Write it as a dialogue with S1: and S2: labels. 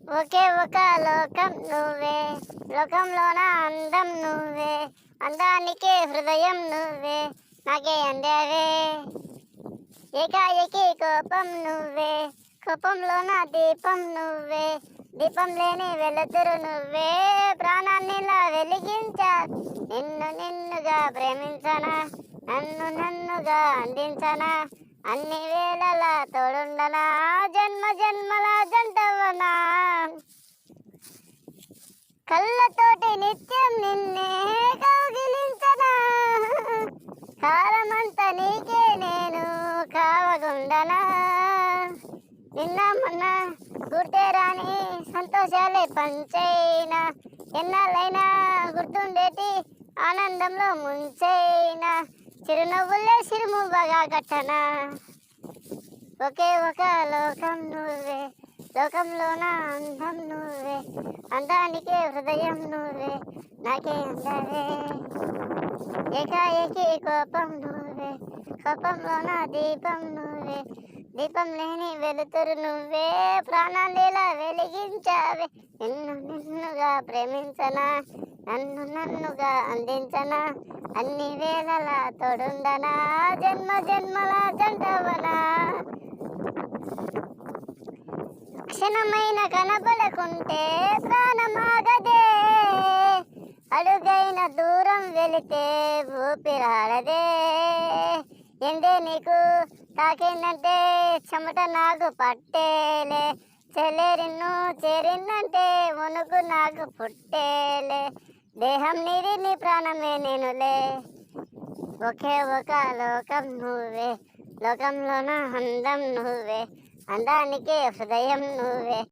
S1: ఒకే ఒక లోకం నువ్వే, లోకంలోన అందం నువ్వే, అందానికే హృదయం నువ్వే, నాకే అందావే. ఏకాఏకి కోపం నువ్వే, కోపంలోన దీపం నువ్వే, దీపం లేని వెలుతురు నువ్వే, ప్రాణాన్నిలా వెలిగించా. నిన్నుగా ప్రేమించనా, నన్నుగా అందించనా, అన్ని వేళలా తోడుండనా, జన్మ జన్మల జంటవనా. కళ్ళతోటి నిత్యం నిన్నే కౌగిలించనా, కాలమంతా నీకే నేను కావగుండనా. నిన్న మొన్న గుర్తే రాని సంతోషాలే పంచైనా, ఎన్నాళ్ళైనా గుర్తుండేటి ఆనందంలో ముంచైనా, చిరునవ్వులే సిరుమువ్వగా కట్టనా. ఒకే ఒక లోకం నువ్వే, లోకంలోన అందం నువ్వే, అందానికే హృదయం నువ్వే, నాకే అందవే. ఏకాఏకి కోపం నువ్వే, కోపంలోన దీపం నువ్వే, దీపం లేని వెలుతురు నువ్వే, ప్రాణాలిలా వెలిగించావే. నిన్నుగా ప్రేమించనా, నన్నుగా అందించనా, అన్ని వేళలా తోడుండనా, జన్మ జన్మల జంటవనా. క్షణమైన కనపడకుంటే ప్రాణమాగదే, అడుగైన దూరం వెళితే ఊపిరాడదే. ఎండే నీకు తాకిందంటే చెమట నాకు పట్టేలే, చెలేరిన్ను చేరిందంటే వణుకు నాకు పుట్టేలే, దేహం నీది నీ ప్రాణమే నేనులే. ఒకే ఒక లోకం నువ్వే, లోకంలోన అందం నువ్వే, అందానికే హృదయం నువ్వే.